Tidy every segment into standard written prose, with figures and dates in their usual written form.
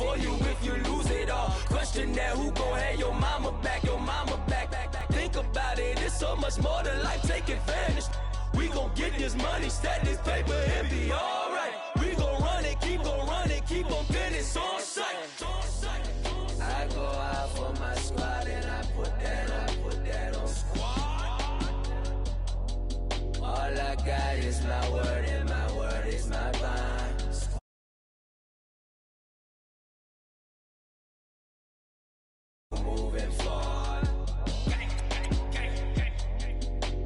for you if you lose it all. Question that, who gon' have your mama back, your mama back. Think about it, it's so much more to life, take advantage. We gon' get this money, stack this paper, and be alright. We gon' run it, keep on finish on sight. I go out for my squad and I put that on squad. All I got is my word and my word is my bond. Moving forward,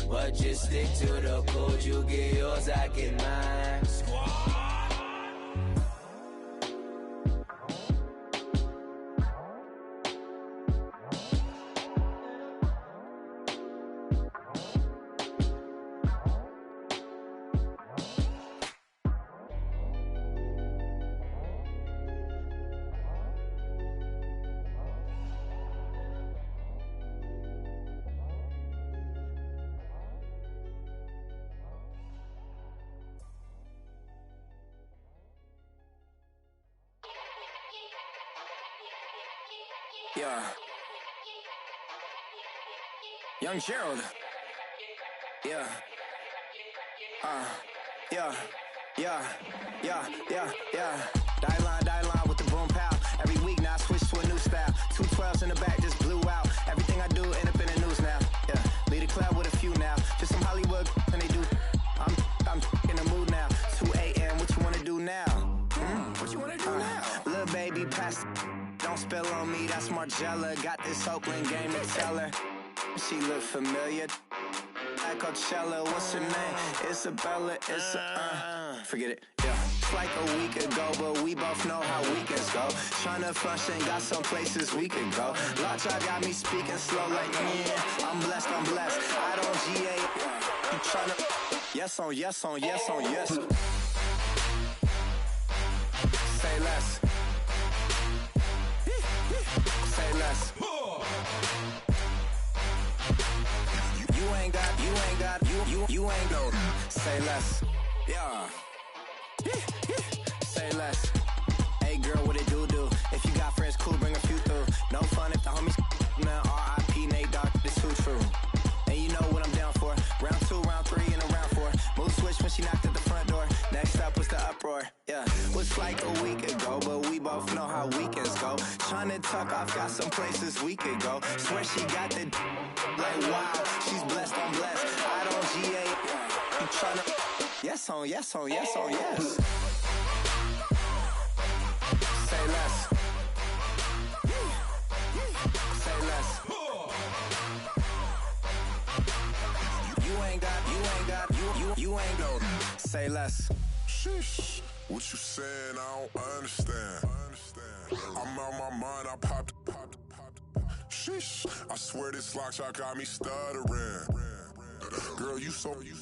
but just stick to the code. You get yours, I get mine. Yeah. Young Gerald. Yeah. Yeah. Die line with the boom pow. Every week now I switch to a new style. 212s in the back just blew out. Everything I do end up in the news now. Yeah. Lead a club with a few now. Just some Hollywood and they do. I'm in the mood now. 2 a.m. What you wanna do now? What you wanna do now? Little baby pass. Don't spill on me, that's Margella. Got this Oakland game to tell her. She look familiar. At Coachella, what's her name? Isabella, forget it, yeah. It's like a week ago, but we both know how weekends go. Tryna function, got some places we could go. Lockjaw got me speaking slow like, yeah, I'm blessed. I don't GA, you tryna, yes on yes. Say less. Say less. You ain't go. Say less. Yeah. Say less. Hey girl, what it do? If you got friends, cool, bring a few through. No fun if the homies, man. R.I.P. Nate Dogg, this too true. And you know what I'm down for. Round 2, round 3, and a round 4. Move switch when she knocked at the front door. Next up was the uproar. Yeah, was like a week ago, but we both know how weekends go. Tryna tuck off, got some places we could go. Swear she got the like wow, she's blessed, I'm blessed. I don't GA. You tryna yes on yes. Say less. Say less. You ain't go. Say less. Sheesh. What you saying? I don't understand. I'm out my mind. I popped. Sheesh. I swear this lockjaw got me stuttering. Girl, you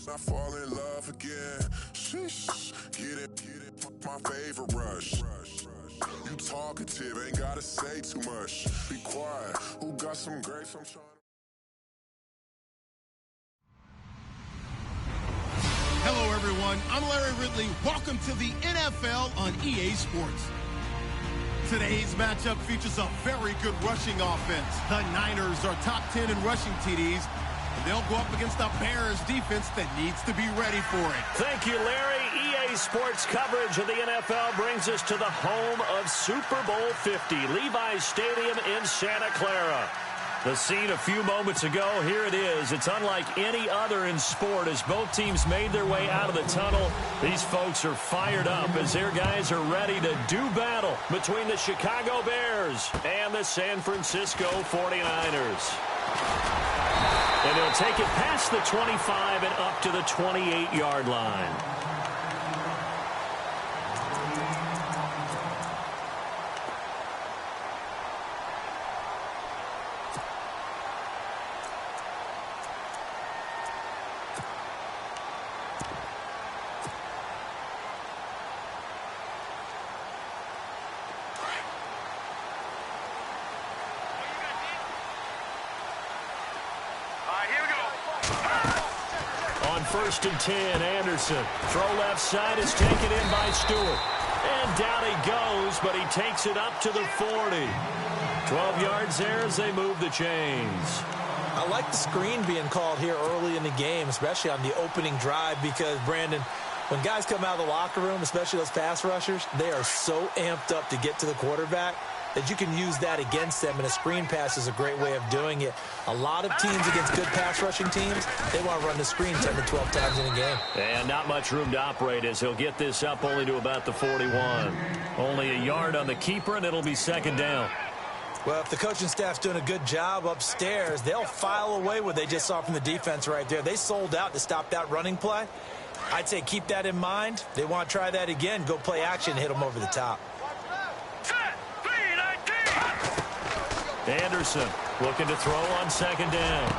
not fall in love again. Sheesh. Get it. My favorite rush. You talkative, ain't gotta say too much. Be quiet. Who got some grapes? I'm trying. Hello, everyone. I'm Larry Ridley. Welcome to the NFL on EA Sports. Today's matchup features a very good rushing offense. The Niners are top 10 in rushing TDs, and they'll go up against the Bears defense that needs to be ready for it. Thank you, Larry. EA Sports coverage of the NFL brings us to the home of Super Bowl 50, Levi's Stadium in Santa Clara. The scene a few moments ago, here it is. It's unlike any other in sport as both teams made their way out of the tunnel. These folks are fired up as their guys are ready to do battle between the Chicago Bears and the San Francisco 49ers. And they'll take it past the 25 and up to the 28-yard line. First and 10, Anderson. Throw left side is taken in by Stewart. And down he goes, but he takes it up to the 40. 12 yards there as they move the chains. I like the screen being called here early in the game, especially on the opening drive, because, Brandon, when guys come out of the locker room, especially those pass rushers, they are so amped up to get to the quarterback that you can use that against them, and a screen pass is a great way of doing it. A lot of teams against good pass rushing teams, they want to run the screen 10 to 12 times in a game. And not much room to operate as he'll get this up only to about the 41. Only a yard on the keeper, and it'll be second down. Well, if the coaching staff's doing a good job upstairs, they'll file away what they just saw from the defense right there. They sold out to stop that running play. I'd say keep that in mind. They want to try that again. Go play action, hit them over the top. Anderson looking to throw on second down.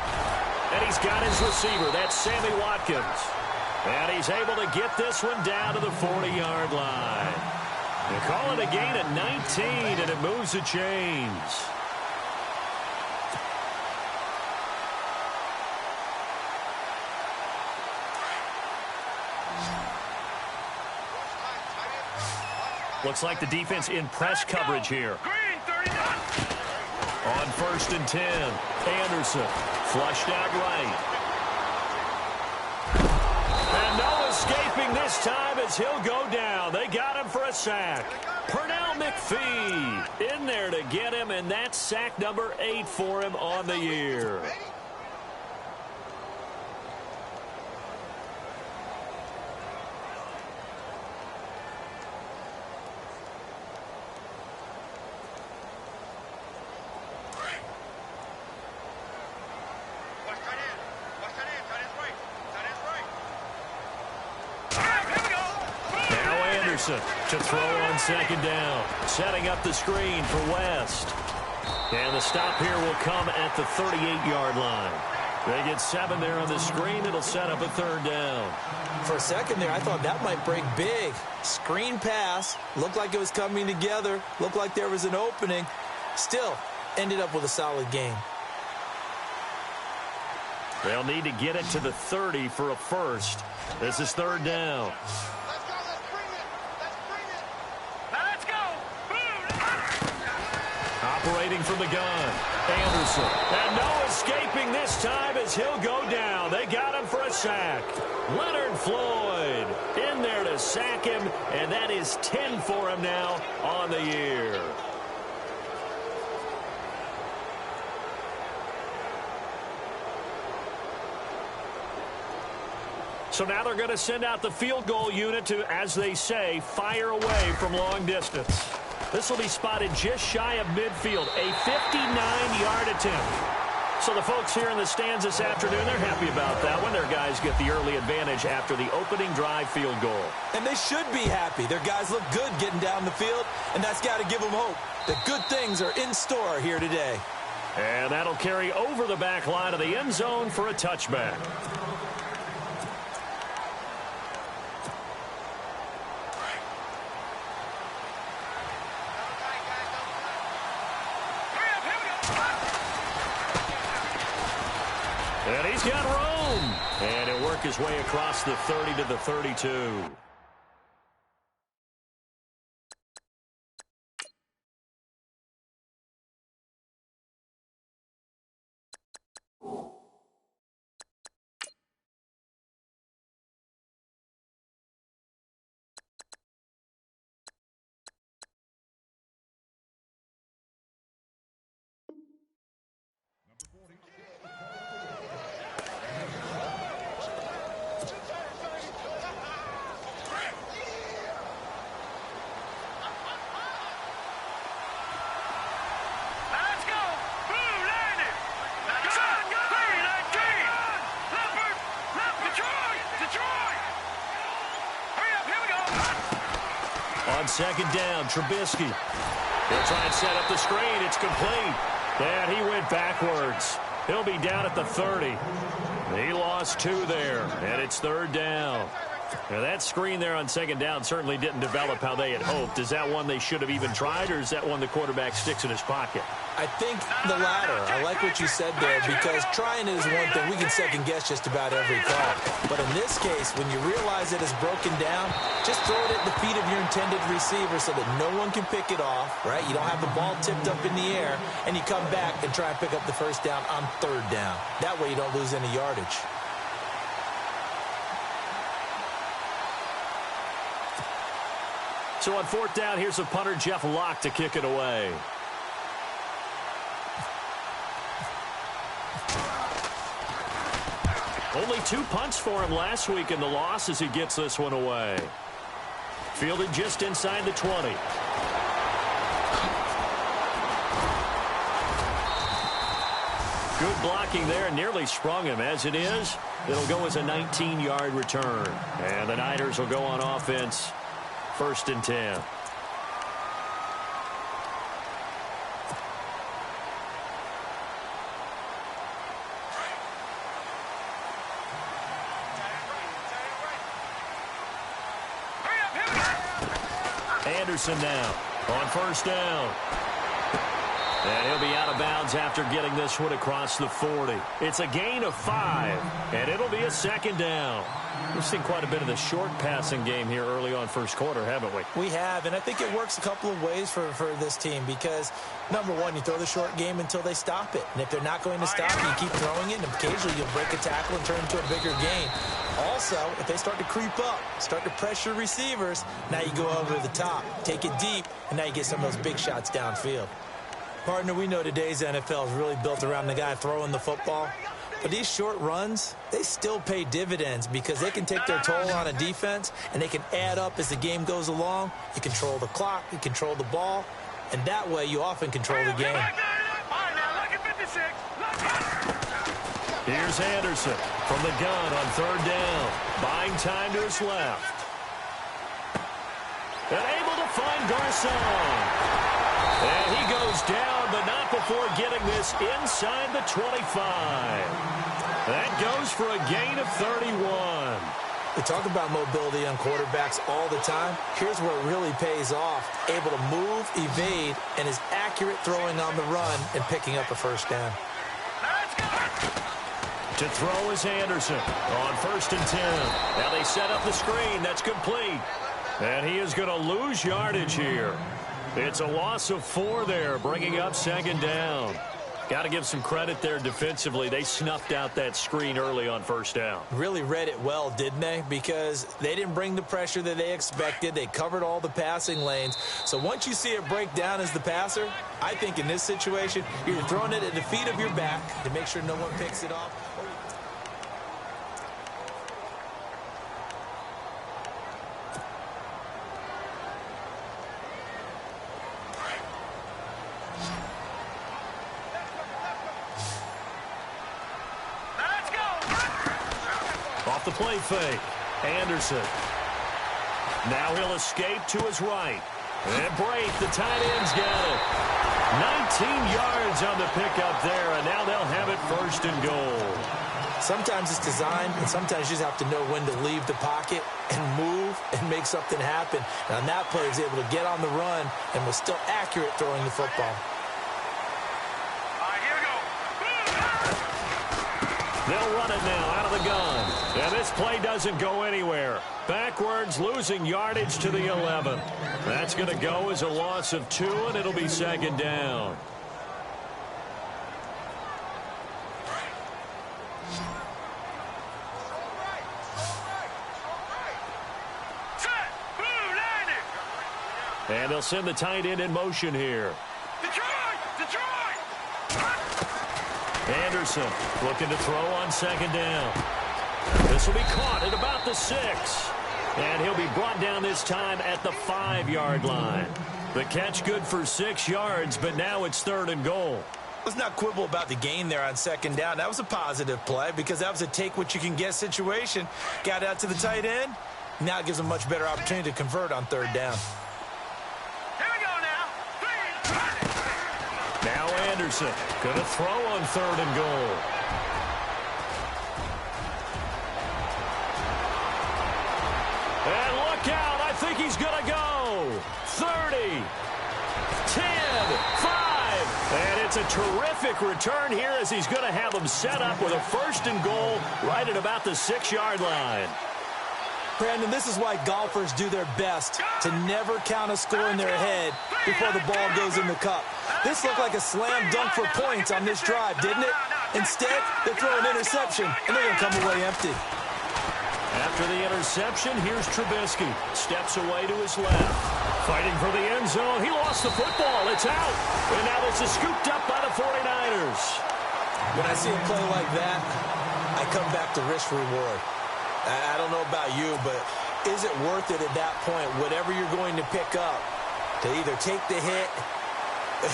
And he's got his receiver. That's Sammy Watkins. And he's able to get this one down to the 40-yard line. They call it a gain of 19, and it moves the chains. Looks like the defense in press coverage here. On 1st and 10, Anderson flushed out right. And no escaping this time as he'll go down. They got him for a sack. Pernell McPhee in there to get him, and that's sack number 8 for him on the year. To throw on second down, setting up the screen for West. And the stop here will come at the 38-yard line. They get 7 there on the screen. It'll set up a third down. For a second there, I thought that might break big. Screen pass, looked like it was coming together, looked like there was an opening. Still, ended up with a solid game. They'll need to get it to the 30 for a first. This is third down. Operating from the gun, Anderson. And no escaping this time as he'll go down. They got him for a sack. Leonard Floyd in there to sack him, and that is 10 for him now on the year. So now they're going to send out the field goal unit to, as they say, fire away from long distance. This will be spotted just shy of midfield, a 59-yard attempt. So the folks here in the stands this afternoon, they're happy about that one. Their guys get the early advantage after the opening drive field goal. And they should be happy. Their guys look good getting down the field, and that's got to give them hope that good things are in store here today. And that'll carry over the back line of the end zone for a touchback. And he's got room. And he'll work his way across the 30 to the 32. On second down, Trubisky. He'll try and set up the screen. It's complete. And he went backwards. He'll be down at the 30. He lost 2 there, and it's third down. Now that screen there on second down certainly didn't develop how they had hoped. Is that one they should have even tried, or is that one the quarterback sticks in his pocket? I think the latter. I like what you said there, because trying it is one thing. We can second-guess just about every call. But in this case, when you realize it is broken down, just throw it at the feet of your intended receiver so that no one can pick it off, right? You don't have the ball tipped up in the air, and you come back and try and pick up the first down on third down. That way you don't lose any yardage. So on fourth down, here's a punter, Jeff Locke, to kick it away. Only 2 punts for him last week in the loss as he gets this one away. Fielded just inside the 20. Good blocking there, nearly sprung him. As it is, it'll go as a 19-yard return. And the Niners will go on offense. 1st and 10. Anderson now on 1st down. And he'll be out of bounds after getting this one across the 40. It's a gain of 5, and it'll be a 2nd down. We've seen quite a bit of the short passing game here early on first quarter, haven't we? We have, and I think it works a couple of ways for this team because, number one, you throw the short game until they stop it. And if they're not going to stop it, you keep throwing it, and occasionally you'll break a tackle and turn it into a bigger gain. Also, if they start to creep up, start to pressure receivers, now you go over the top, take it deep, and now you get some of those big shots downfield. Partner, we know today's NFL is really built around the guy throwing the football. But these short runs, they still pay dividends because they can take their toll on a defense, and they can add up as the game goes along. You control the clock, you control the ball, and that way you often control the game. Here's Anderson from the gun on 3rd down. Buying time to his left. And able to find Garcon. And he goes down, but not before getting this inside the 25. That goes for a gain of 31. We talk about mobility on quarterbacks all the time. Here's where it really pays off. Able to move, evade, and is accurate throwing on the run and picking up a 1st down. To throw is Anderson on 1st and 10. Now they set up the screen. That's complete. And he is going to lose yardage here. It's a loss of 4 there, bringing up 2nd down. Got to give some credit there defensively. They snuffed out that screen early on 1st down. Really read it well, didn't they? Because they didn't bring the pressure that they expected. They covered all the passing lanes. So once you see it break down as the passer, I think in this situation, you're throwing it at the feet of your back to make sure no one picks it off. The play fake. Anderson. Now he'll escape to his right. And Braith, the tight end's got it. 19 yards on the pickup there, and now they'll have it 1st and goal. Sometimes it's designed, and sometimes you just have to know when to leave the pocket and move and make something happen. And on that play, he was able to get on the run and was still accurate throwing the football. They'll run it now out of the gun. And this play doesn't go anywhere. Backwards, losing yardage to the 11. That's going to go as a loss of 2, and it'll be 2nd down. And they'll send the tight end in motion here. Anderson looking to throw on 2nd down. This will be caught at about the 6. And he'll be brought down this time at the 5-yard line. The catch good for 6 yards, but now it's 3rd and goal. Let's not quibble about the gain there on 2nd down. That was a positive play because that was a take-what-you-can-get situation. Got out to the tight end. Now it gives them a much better opportunity to convert on 3rd down. Now Anderson going to throw on 3rd and goal. It's a terrific return here as he's going to have them set up with a 1st and goal right at about the 6-yard line. Brandon, this is why golfers do their best to never count a score in their head before the ball goes in the cup. This looked like a slam dunk for points on this drive, didn't it? Instead, they throw an interception, and they're going to come away empty. After the interception, here's Trubisky. Steps away to his left. Fighting for the end zone. He lost the football. It's out. And now this is scooped up by the 49ers. When I see a play like that, I come back to risk-reward. I don't know about you, but is it worth it at that point, whatever you're going to pick up, to either take the hit,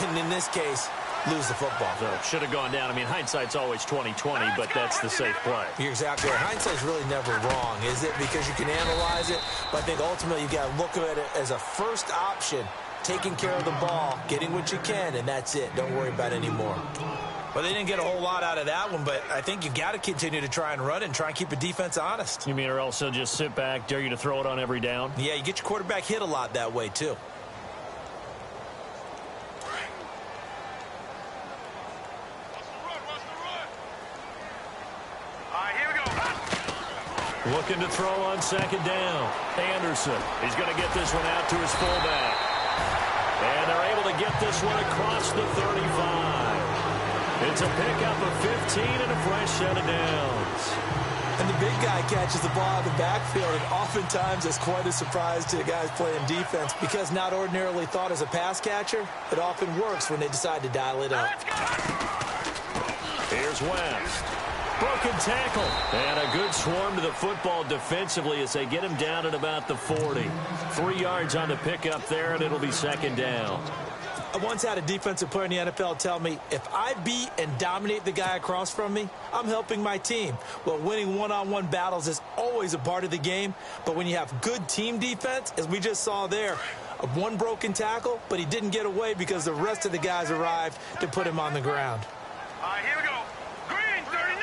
and in this case, lose the football? So should have gone down. I mean, hindsight's always 20/20, but that's the safe play. You're exactly right. Hindsight's really never wrong, is it? Because you can analyze it, but I think ultimately you got to look at it as a first option, taking care of the ball, getting what you can, and that's it. Don't worry about it anymore. Well, they didn't get a whole lot out of that one, but I think you got to continue to try and run and try and keep the defense honest. You mean or else they'll just sit back, dare you to throw it on every down? Yeah, you get your quarterback hit a lot that way, too. Looking to throw on 2nd down. Anderson. He's going to get this one out to his fullback. And they're able to get this one across the 35. It's a pickup of 15 and a fresh set of downs. And the big guy catches the ball out of the backfield, and oftentimes it's quite a surprise to the guys playing defense because not ordinarily thought as a pass catcher, it often works when they decide to dial it up. Here's West. Broken tackle. And a good swarm to the football defensively as they get him down at about the 40. 3 yards on the pickup there, and it'll be 2nd down. I once had a defensive player in the NFL tell me, if I beat and dominate the guy across from me, I'm helping my team. Well, winning one-on-one battles is always a part of the game, but when you have good team defense, as we just saw there, one broken tackle, but he didn't get away because the rest of the guys arrived to put him on the ground. Here we go. Green, 39.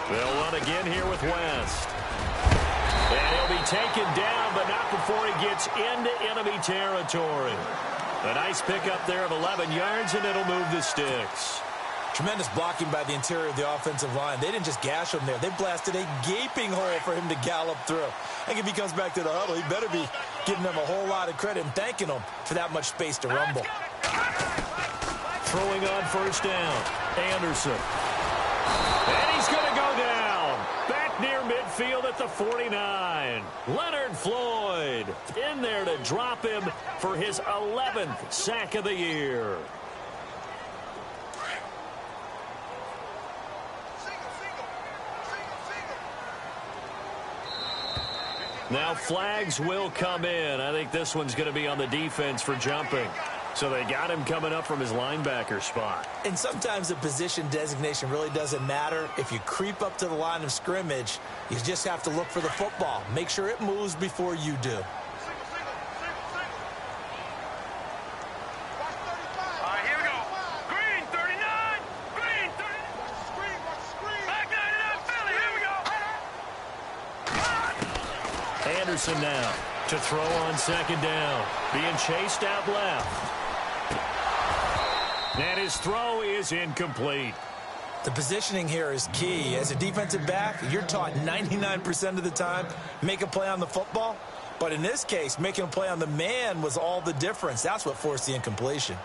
They'll run again here with West. And he'll be taken down, but not before he gets into enemy territory. A nice pickup there of 11 yards, and it'll move the sticks. Tremendous blocking by the interior of the offensive line. They didn't just gash him there. They blasted a gaping hole for him to gallop through. I think if he comes back to the huddle, he better be giving them a whole lot of credit and thanking them for that much space to rumble. Throwing on 1st down, Anderson. And he's going to go down. Back near midfield at the 49. Leonard Floyd in there to drop him for his 11th sack of the year. Now flags will come in. I think this one's going to be on the defense for jumping. So they got him coming up from his linebacker spot. And sometimes the position designation really doesn't matter. If you creep up to the line of scrimmage, you just have to look for the football. Make sure it moves before you do. Here we go. Green, 39. Green, 30. Screen. Back 99, Philly. Here we go. Anderson now to throw on 2nd down. Being chased out left. And his throw is incomplete. The positioning here is key. As a defensive back, you're taught 99% of the time, make a play on the football. But in this case, making a play on the man was all the difference. That's what forced the incompletion.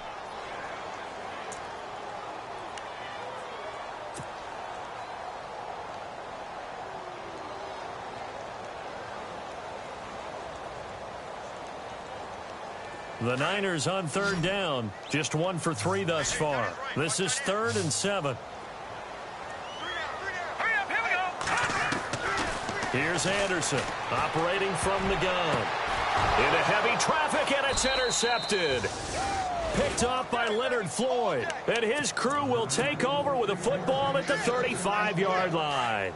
The Niners on 3rd down. Just 1 for 3 thus far. This is 3rd and 7. Here's Anderson operating from the gun. Into heavy traffic, and it's intercepted. Picked off by Leonard Floyd. And his crew will take over with a football at the 35-yard line.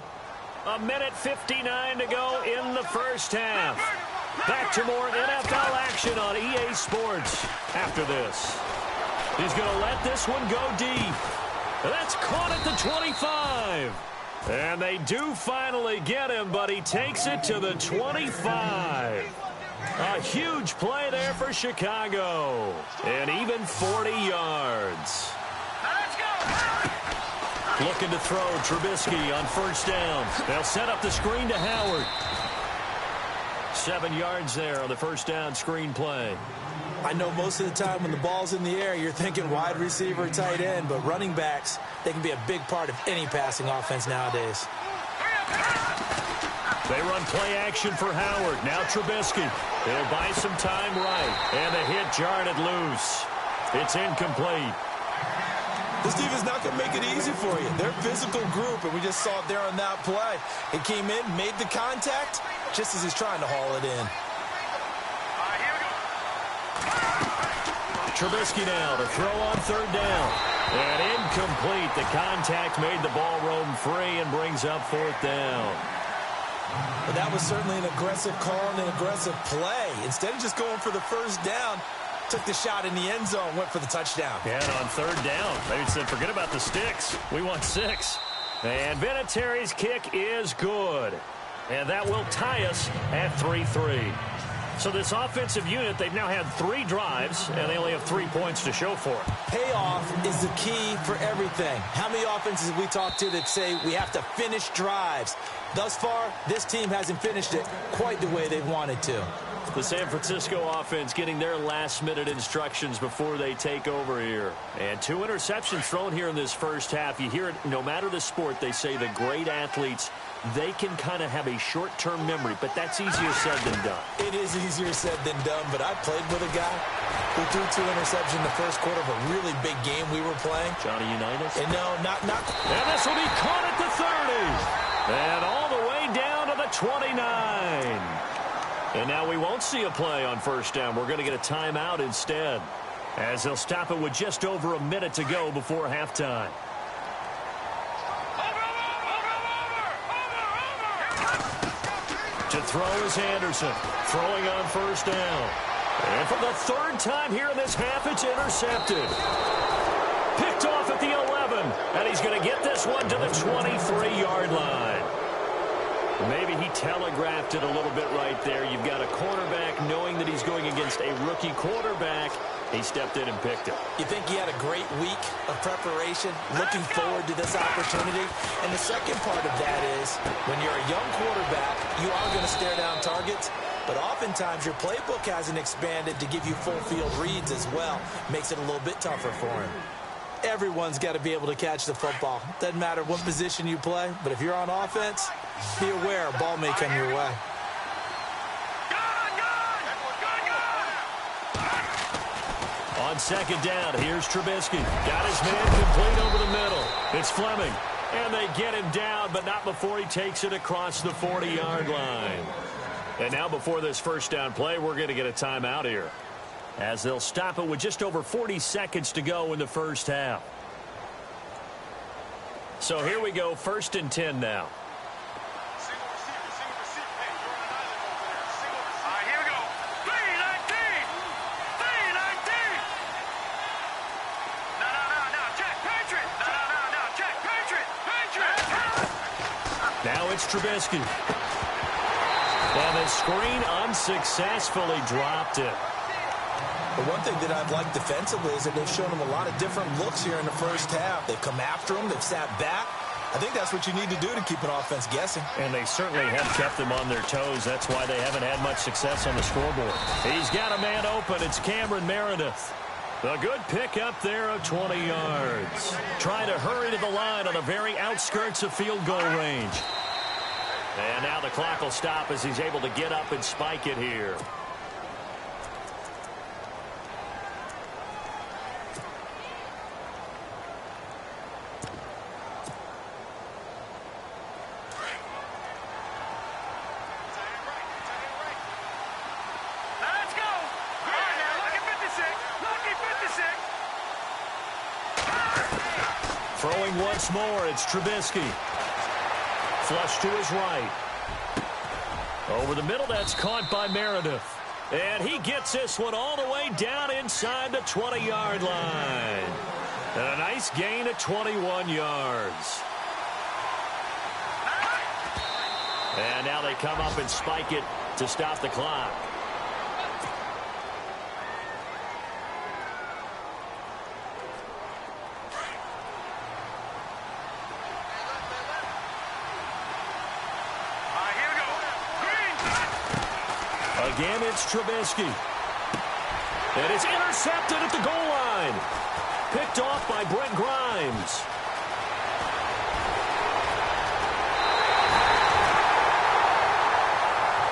1:59 to go in the first half. Back to more NFL action on EA Sports after this. He's going to let this one go deep. That's caught at the 25. And they do finally get him, but he takes it to the 25. A huge play there for Chicago. And even 40 yards. Looking to throw Trubisky on first down. They'll set up the screen to Howard. 7 yards there on the first down screen play. I know most of the time when the ball's in the air, you're thinking wide receiver, tight end, but running backs, they can be a big part of any passing offense nowadays. They run play action for Howard. Now Trubisky. They'll buy some time right. And the hit jarred it loose. It's incomplete. This defense not going to make it easy for you. They're a physical group, and we just saw it there on that play. It came in, made the contact, just as he's trying to haul it in. Trubisky now to throw on third down. And incomplete. The contact made the ball roam free and brings up fourth down. But that was certainly an aggressive call and an aggressive play. Instead of just going for the first down, took the shot in the end zone, went for the touchdown. And on third down, they said, forget about the sticks. We want 6. And Vinatieri's kick is good. And that will tie us at 3-3. So this offensive unit, they've now had 3 drives, and they only have 3 points to show for it. Payoff is the key for everything. How many offenses have we talked to that say we have to finish drives? Thus far, this team hasn't finished it quite the way they wanted to. The San Francisco offense getting their last-minute instructions before they take over here. And 2 interceptions thrown here in this first half. You hear it, no matter the sport, they say the great athletes, they can kind of have a short-term memory, but that's easier said than done. It is easier said than done, but I played with a guy who threw 2 interceptions in the first quarter of a really big game we were playing. Johnny Unitas? And no, not. And this will be caught at the 30. And all the way down to the 29. And now we won't see a play on first down. We're going to get a timeout instead, as they'll stop it with just over a minute to go before halftime. To throw is Anderson, throwing on first down. And for the 3rd time here in this half, it's intercepted. Picked off at the 11, and he's going to get this one to the 23-yard line. Maybe he telegraphed it a little bit right there. You've got a cornerback knowing that he's going against a rookie quarterback. He stepped in and picked it. You think he had a great week of preparation, looking forward to this opportunity? And the second part of that is, when you're a young quarterback, you are going to stare down targets, but oftentimes your playbook hasn't expanded to give you full field reads as well. Makes it a little bit tougher for him. Everyone's got to be able to catch the football. Doesn't matter what position you play, but if you're on offense, be aware a ball may come your way. On second down, here's Trubisky. Got his man complete over the middle. It's Fleming. And they get him down, but not before he takes it across the 40-yard line. And now before this first down play, we're going to get a timeout here, as they'll stop it with just over 40 seconds to go in the first half. So here we go, 1st and 10 now. Now it's Trubisky. And the screen unsuccessfully dropped it. But one thing that I've liked defensively is that they've shown him a lot of different looks here in the first half. They've come after him. They've sat back. I think that's what you need to do to keep an offense guessing. And they certainly have kept them on their toes. That's why they haven't had much success on the scoreboard. He's got a man open. It's Cameron Meredith. A good pick up there of 20 yards. Trying to hurry to the line on the very outskirts of field goal range. And now the clock will stop as he's able to get up and spike it here. Throwing once more, it's Trubisky. Flush to his right. Over the middle, that's caught by Meredith. And he gets this one all the way down inside the 20-yard line. And a nice gain of 21 yards. And now they come up and spike it to stop the clock. Again, it's Trubisky. And it's intercepted at the goal line. Picked off by Brent Grimes.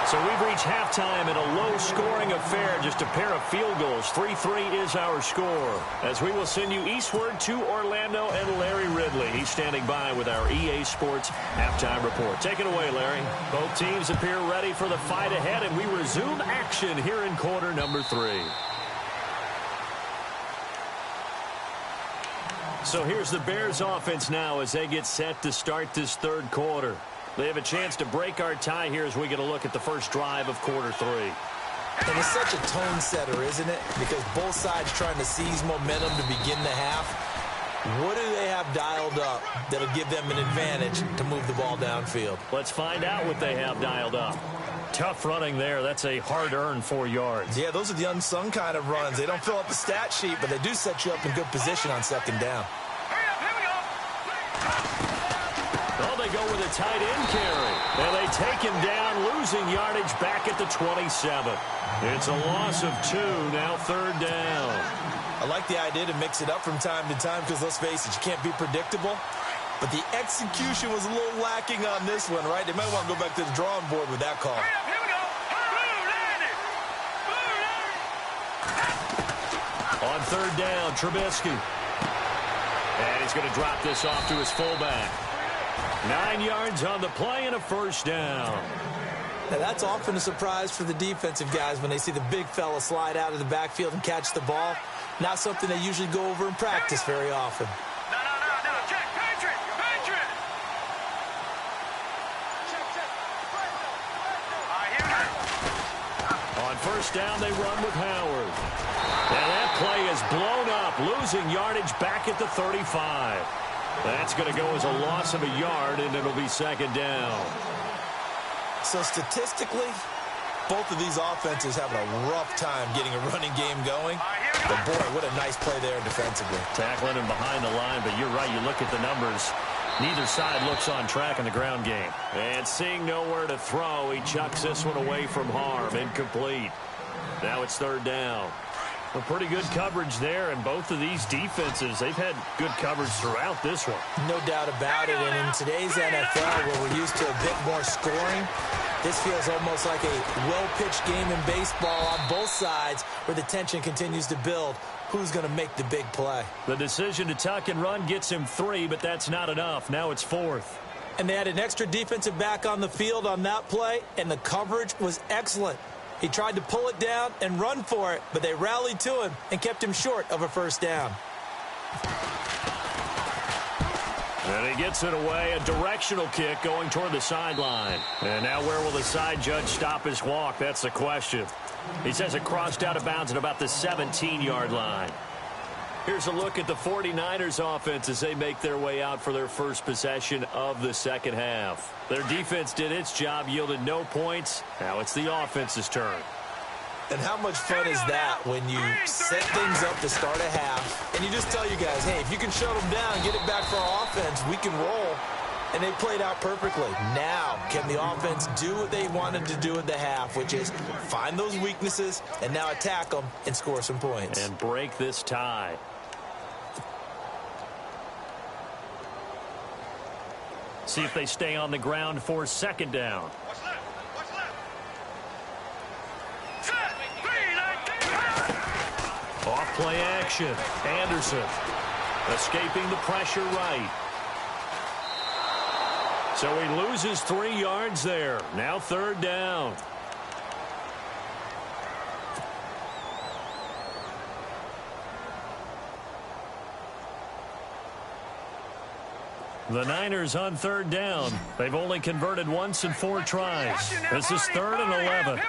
So we've reached halftime in a low-scoring affair, just a pair of field goals. 3-3 is our score. As we will send you eastward to Orlando and Larry Ridley. He's standing by with our EA Sports halftime report. Take it away, Larry. Both teams appear ready for the fight ahead, and we resume action here in quarter number 3. So here's the Bears offense now as they get set to start this third quarter. They have a chance to break our tie here as we get a look at the first drive of quarter 3. And it's such a tone setter, isn't it? Because both sides trying to seize momentum to begin the half. What do they have dialed up that'll give them an advantage to move the ball downfield? Let's find out what they have dialed up. Tough running there. That's a hard-earned 4 yards. Yeah, those are the unsung kind of runs. They don't fill up the stat sheet, but they do set you up in good position on second down. Well, they go with a tight end carry. And they take him down, losing yardage back at the 27. It's a loss of 2, now third down. I like the idea to mix it up from time to time because, let's face it, you can't be predictable. But the execution was a little lacking on this one, right? They might want to go back to the drawing board with that call. On third down, Trubisky. And he's going to drop this off to his fullback. 9 yards on the play and a first down. Now, that's often a surprise for the defensive guys when they see the big fella slide out of the backfield and catch the ball. Not something they usually go over in practice very often. On first down, they run with Howard. And that play is blown up, losing yardage back at the 35. That's going to go as a loss of a yard, and it'll be second down. So statistically, both of these offenses having a rough time getting a running game going. But, boy, what a nice play there defensively. Tackling him behind the line, but you're right. You look at the numbers. Neither side looks on track in the ground game. And seeing nowhere to throw, he chucks this one away from harm. Incomplete. Now it's third down. Well, pretty good coverage there, and both of these defenses, they've had good coverage throughout this one. No doubt about it, and in today's NFL, where we're used to a bit more scoring, this feels almost like a well-pitched game in baseball on both sides where the tension continues to build. Who's going to make the big play? The decision to tuck and run gets him 3, but that's not enough. Now it's 4th. And they had an extra defensive back on the field on that play, and the coverage was excellent. He tried to pull it down and run for it, but they rallied to him and kept him short of a first down. And he gets it away, a directional kick going toward the sideline. And now where will the side judge stop his walk? That's the question. He says it crossed out of bounds at about the 17-yard line. Here's a look at the 49ers offense as they make their way out for their first possession of the second half. Their defense did its job, yielded no points. Now it's the offense's turn. And how much fun is that when you set things up to start a half and you just tell you guys, hey, if you can shut them down and get it back for our offense, we can roll. And they played out perfectly. Now, can the offense do what they wanted to do at the half, which is find those weaknesses and now attack them and score some points. And break this tie. See if they stay on the ground for second down. Off play action. Anderson escaping the pressure right. So he loses 3 yards there. Now third down. The Niners on third down. They've only converted once in 4 tries. This is 3rd and 11.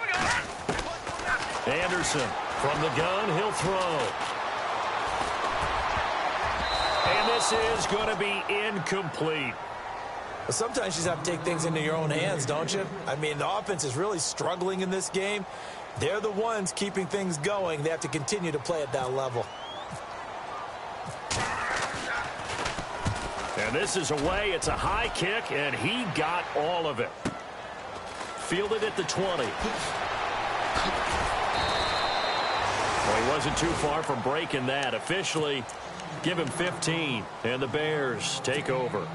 Anderson from the gun. He'll throw. And this is going to be incomplete. But sometimes you just have to take things into your own hands, don't you? I mean, the offense is really struggling in this game. They're the ones keeping things going. They have to continue to play at that level. And this is away. It's a high kick, and he got all of it. Fielded at the 20. He wasn't too far from breaking that. Officially, give him 15, and the Bears take over.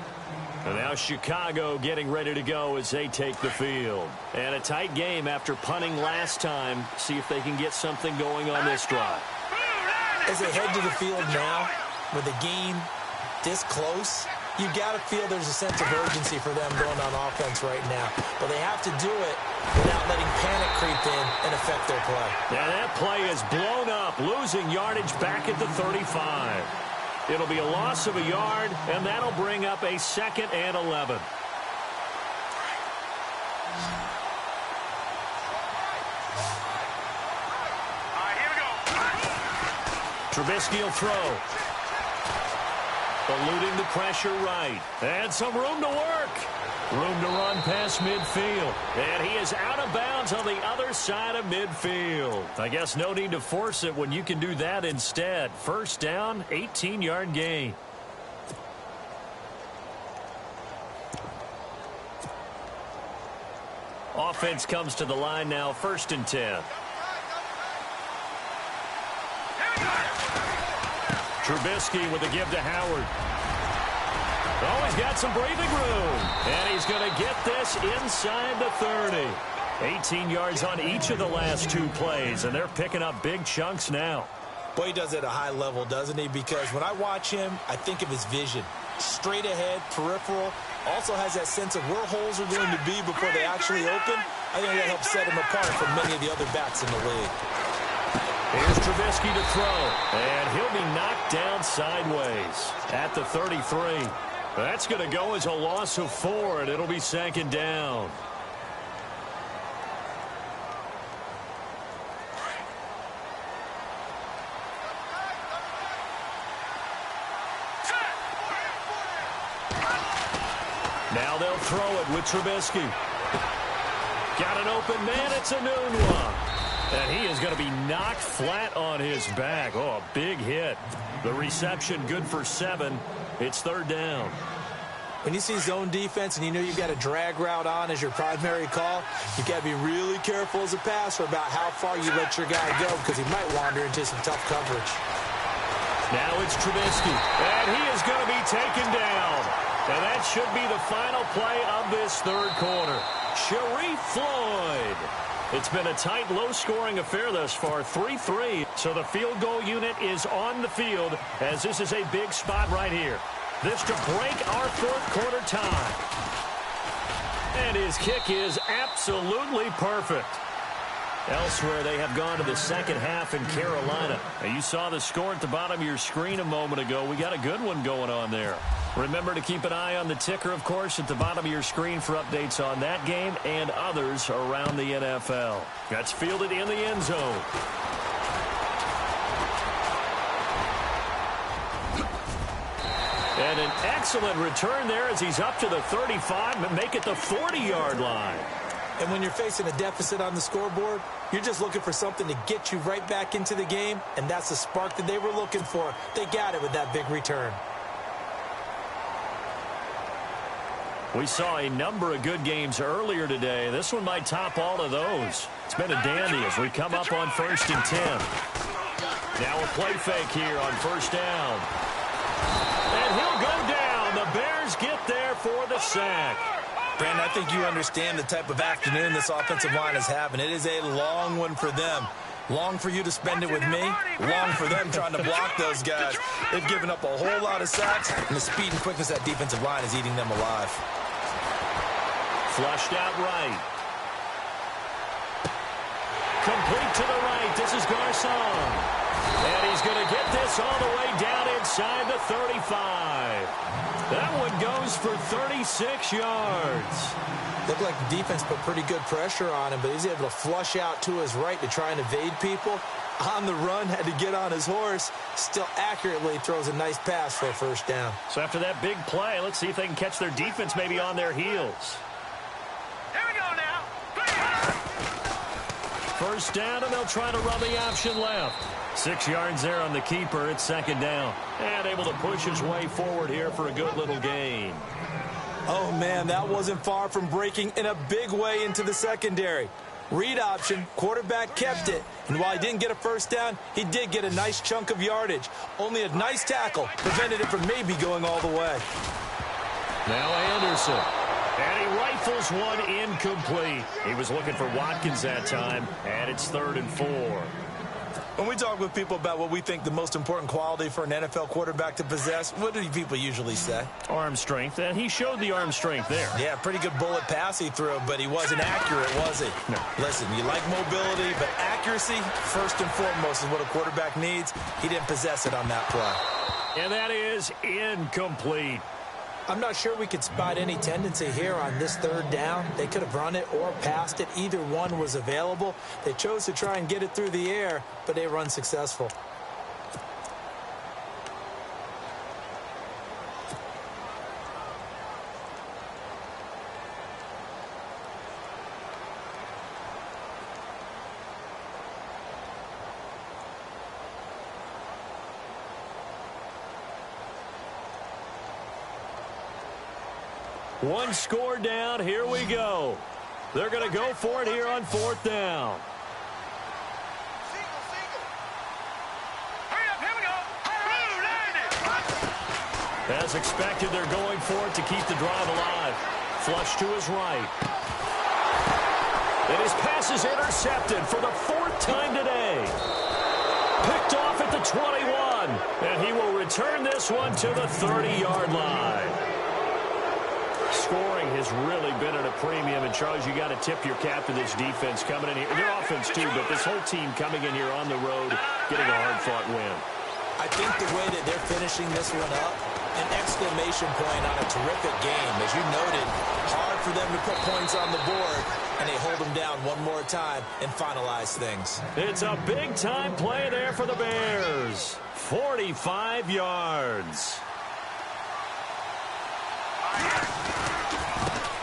And now Chicago getting ready to go as they take the field. And a tight game after punting last time. See if they can get something going on this drive. As they head to the field now, with the game this close, you got to feel there's a sense of urgency for them going on offense right now. But they have to do it without letting panic creep in and affect their play. Now that play is blown up, losing yardage back at the 35. It'll be a loss of a yard, and that'll bring up a 2nd and 11. Trubisky will throw. Eluding the pressure right. And some room to work. Room to run past midfield. And he is out of bounds on the other side of midfield. I guess no need to force it when you can do that instead. First down, 18-yard gain. Offense comes to the line now, 1st and 10. Trubisky with a give to Howard. Oh, he's got some breathing room. And he's going to get this inside the 30. 18 yards on each of the last 2 plays, and they're picking up big chunks now. Boy, he does it at a high level, doesn't he? Because when I watch him, I think of his vision. Straight ahead, peripheral. Also has that sense of where holes are going to be before they actually open. I think that helps set him apart from many of the other backs in the league. Here's Trubisky to throw, and he'll be knocked down sideways at the 33. That's going to go as a loss of 4, and it'll be 2nd down. Now they'll throw it with Trubisky. Got an open man. It's a Nunwa. And he is going to be knocked flat on his back. Oh, a big hit. The reception good for 7. It's 3rd down. When you see zone defense and you know you've got a drag route on as your primary call, you've got to be really careful as a passer about how far you let your guy go because he might wander into some tough coverage. Now it's Trubisky, and he is going to be taken down. And that should be the final play of this 3rd quarter. Sharif Floyd. It's been a tight, low-scoring affair thus far, 3-3. So the field goal unit is on the field as this is a big spot right here. This to break our 4th quarter tie. And his kick is absolutely perfect. Elsewhere, they have gone to the 2nd half in Carolina. Now, you saw the score at the bottom of your screen a moment ago. We got a good one going on there. Remember to keep an eye on the ticker, of course, at the bottom of your screen for updates on that game and others around the NFL. That's fielded in the end zone. And an excellent return there as he's up to the 35 and make it the 40-yard line. And when you're facing a deficit on the scoreboard, you're just looking for something to get you right back into the game, and that's the spark that they were looking for. They got it with that big return. We saw a number of good games earlier today. This one might top all of those. It's been a dandy as we come up on 1st and 10. Now a play fake here on 1st down. And he'll go down. The Bears get there for the sack. Brandon, I think you understand the type of afternoon this offensive line is having. It is a long one for them. Long for you to spend it with me. Long for them trying to block those guys. They've given up a whole lot of sacks, and the speed and quickness of that defensive line is eating them alive. Flushed out right. Complete to the right. This is Garcon. And he's going to get this all the way down inside the 35. That one goes for 36 yards. Looked like the defense put pretty good pressure on him, but he's able to flush out to his right to try and evade people. On the run, had to get on his horse. Still accurately throws a nice pass for a 1st down. So after that big play, let's see if they can catch their defense maybe on their heels. Here we go now. 1st down, and they'll try to run the option left. 6 yards there on the keeper. It's 2nd down. And able to push his way forward here for a good little gain. Oh, man, that wasn't far from breaking in a big way into the secondary. Read option, quarterback kept it. And while he didn't get a first down, he did get a nice chunk of yardage. Only a nice tackle prevented it from maybe going all the way. Now Anderson. And he rifles one incomplete. He was looking for Watkins that time, and it's 3rd and 4. When we talk with people about what we think the most important quality for an NFL quarterback to possess, what do people usually say? Arm strength, and he showed the arm strength there. Yeah, pretty good bullet pass he threw, but he wasn't accurate, was he? No. Listen, you like mobility, but accuracy, first and foremost, is what a quarterback needs. He didn't possess it on that play. And that is incomplete. I'm not sure we could spot any tendency here on this 3rd down. They could have run it or passed it. Either one was available. They chose to try and get it through the air, but they were unsuccessful. One score down. Here we go. They're going to go for it here on 4th down. Hurry up, here we go. Blue, land it. As expected, they're going for it to keep the drive alive. Flush to his right. And his pass is intercepted for the 4th time today. Picked off at the 21. And he will return this one to the 30-yard line. Scoring has really been at a premium, and Charles, you got to tip your cap to this defense coming in here. Their offense too, but this whole team coming in here on the road, getting a hard-fought win. I think the way that they're finishing this one up, an exclamation point on a terrific game. As you noted, hard for them to put points on the board, and they hold them down one more time and finalize things. It's a big-time play there for the Bears. 45 yards.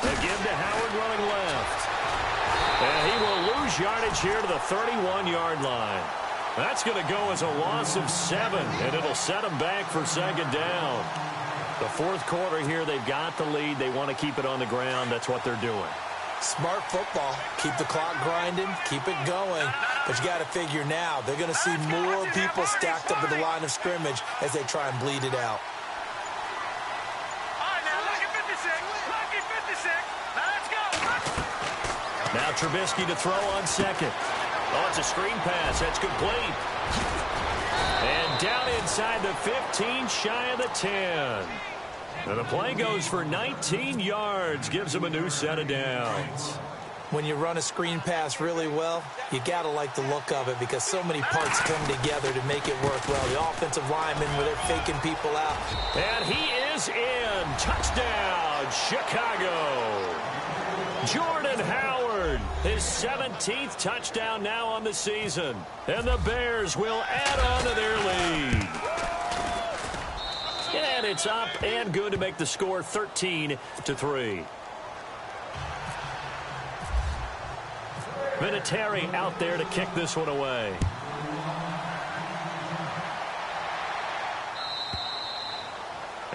Again to Howard running left. And he will lose yardage here to the 31-yard line. That's going to go as a loss of 7, and it'll set them back for 2nd down. The 4th quarter here, they've got the lead. They want to keep it on the ground. That's what they're doing. Smart football. Keep the clock grinding. Keep it going. But you got to figure now, they're going to see more people stacked up at the line of scrimmage as they try and bleed it out. Now Trubisky to throw on 2nd. Oh, it's a screen pass. That's complete. And down inside the 15, shy of the 10. And the play goes for 19 yards. Gives them a new set of downs. When you run a screen pass really well, you got to like the look of it because so many parts come together to make it work well. The offensive linemen, where they're faking people out. And he is in. Touchdown, Chicago. Jordan Howard, his 17th touchdown now on the season. And the Bears will add on to their lead. And it's up and good to make the score 13-3. Vinatieri out there to kick this one away.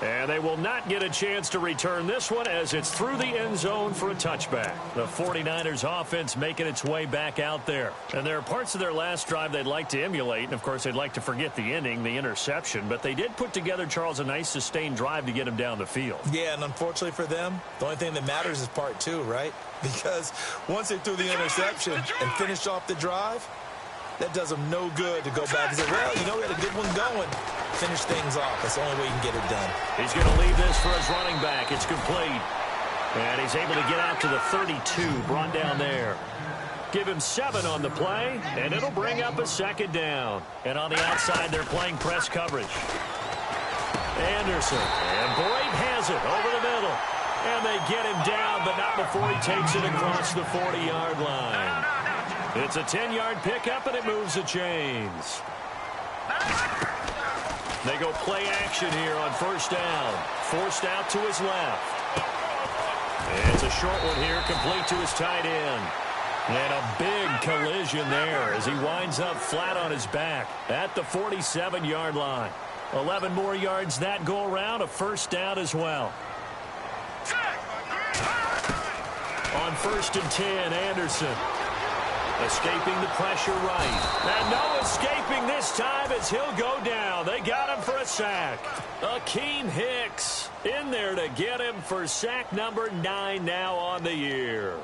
And they will not get a chance to return this one as it's through the end zone for a touchback. The 49ers offense making its way back out there. And there are parts of their last drive they'd like to emulate. And, of course, they'd like to forget the ending, the interception. But they did put together, Charles, a nice sustained drive to get him down the field. Yeah, and unfortunately for them, the only thing that matters is part 2, right? Because once they threw the interception and finished off the drive, that does them no good to go back and say, well, you know, we had a good one going. Finish things off. That's the only way you can get it done. He's going to leave this for his running back. It's complete. And he's able to get out to the 32, brought down there. Give him 7 on the play, and it'll bring up a 2nd down. And on the outside, they're playing press coverage. Anderson, and Boyd has it over the middle. And they get him down, but not before he takes it across the 40-yard line. It's a 10-yard pickup, and it moves the chains. They go play action here on 1st down. Forced out to his left. And it's a short one here, complete to his tight end. And a big collision there as he winds up flat on his back at the 47-yard line. 11 more yards that go around, a 1st down as well. On 1st and 10, Anderson. Escaping the pressure right. And no escaping this time as he'll go down. They got him for a sack. Akeem Hicks in there to get him for sack number 9 now on the year.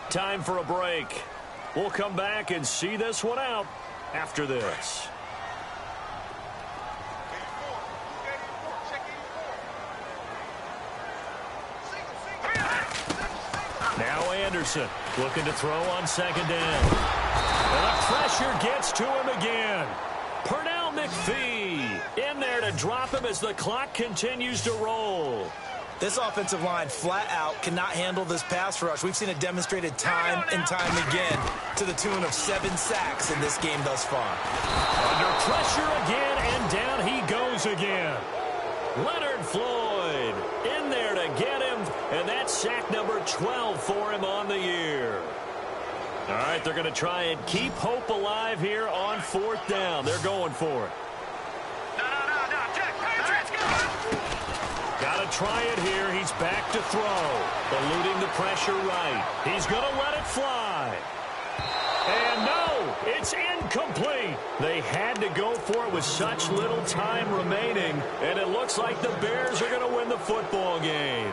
Time for a break. We'll come back and see this one out after this. Now Anderson looking to throw on second down. And the pressure gets to him again. Pernell McPhee in there to drop him as the clock continues to roll. This offensive line flat out cannot handle this pass rush. We've seen it demonstrated time and time again to the tune of 7 sacks in this game thus far. Under pressure again, and down he goes again. Leonard Floyd in there to get him, and that's sack number 12 for him on the year. All right, they're going to try and keep hope alive here on 4th down. They're going for it. Got to try it here. He's back to throw. Eluding the pressure right. He's going to let it fly. And no, it's incomplete. They had to go for it with such little time remaining, and it looks like the Bears are going to win the football game.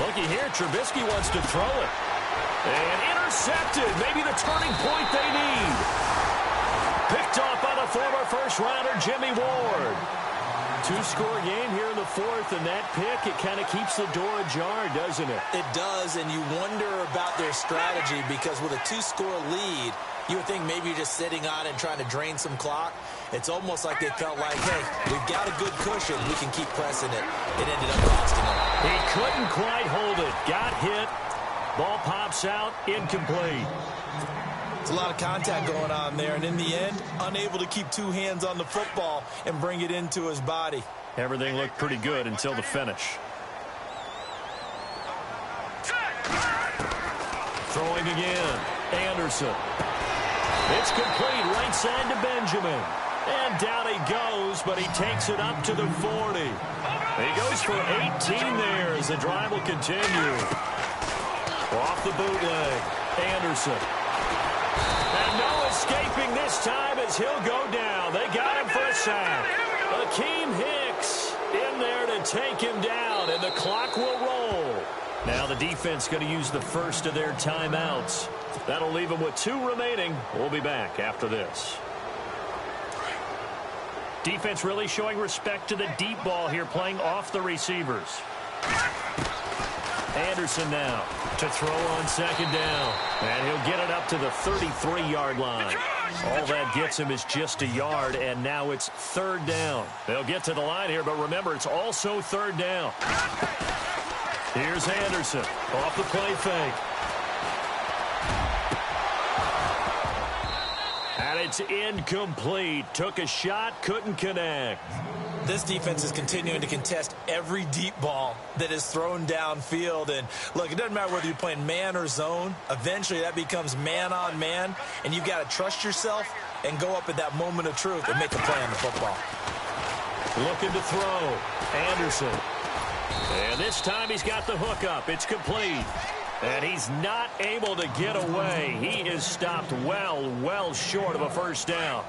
Looky here, Trubisky wants to throw it. And intercepted. Maybe the turning point they need. Picked off by the former first-rounder, Jimmy Ward. 2-score game here in the 4th, and that pick, it kind of keeps the door ajar, doesn't it? It does, and you wonder about their strategy because with a 2-score lead, you would think maybe you're just sitting on and trying to drain some clock. It's almost like they felt like, hey, we've got a good cushion. We can keep pressing it. It ended up costing them. He couldn't quite hold it. Got hit. Ball pops out. Incomplete. It's a lot of contact going on there, and in the end, unable to keep 2 hands on the football and bring it into his body. Everything looked pretty good until the finish. Throwing again. Anderson. It's complete right side to Benjamin. And down he goes, but he takes it up to the 40. He goes for 18 there as the drive will continue. Off the bootleg. Anderson. And no escaping this time as he'll go down. They got him for a sack. Akeem Hicks in there to take him down, and the clock will roll. Now the defense going to use the first of their timeouts. That'll leave them with 2 remaining. We'll be back after this. Defense really showing respect to the deep ball here, playing off the receivers. Anderson now to throw on second down. And he'll get it up to the 33-yard line. All that gets him is just a yard, and now it's 3rd down. They'll get to the line here, but remember, it's also 3rd down. Here's Anderson off the play fake. And it's incomplete. Took a shot, couldn't connect. This defense is continuing to contest every deep ball that is thrown downfield. And, look, it doesn't matter whether you're playing man or zone. Eventually, that becomes man-on-man, and you've got to trust yourself and go up at that moment of truth and make a play on the football. Looking to throw. Anderson. And this time he's got the hook up. It's complete. And he's not able to get away. He is stopped well short of a first down.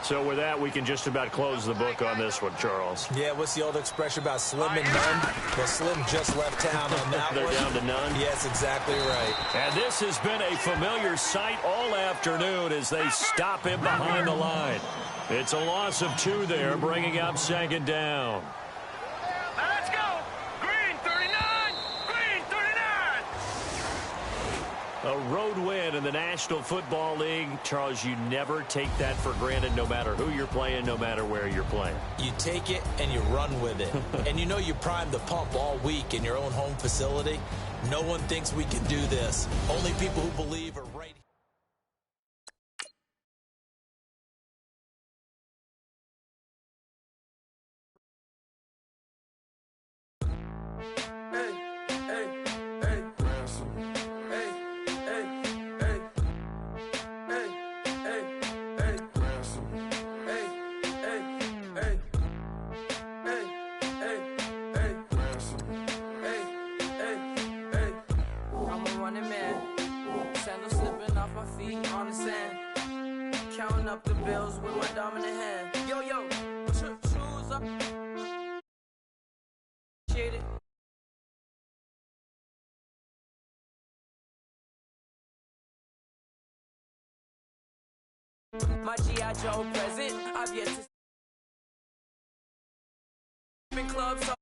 So with that, we can just about close the book on this one, Charles. Yeah, what's the old expression about slim and none? Well, Slim just left town on that They're one. down to none? Yes, exactly right. And this has been a familiar sight all afternoon as they stop him behind the line. It's a loss of 2 there, bringing up 2nd down. Let's go! Green 39! Green 39! A road win in the National Football League. Charles, you never take that for granted, no matter who you're playing, no matter where you're playing. You take it and you run with it. And you know you primed the pump all week in your own home facility. No one thinks we can do this. Only people who believe are right. counting up the bills with my dominant hand. Yo, choose up. Shade it. My G.I. Joe present, I've yet to in clubs, so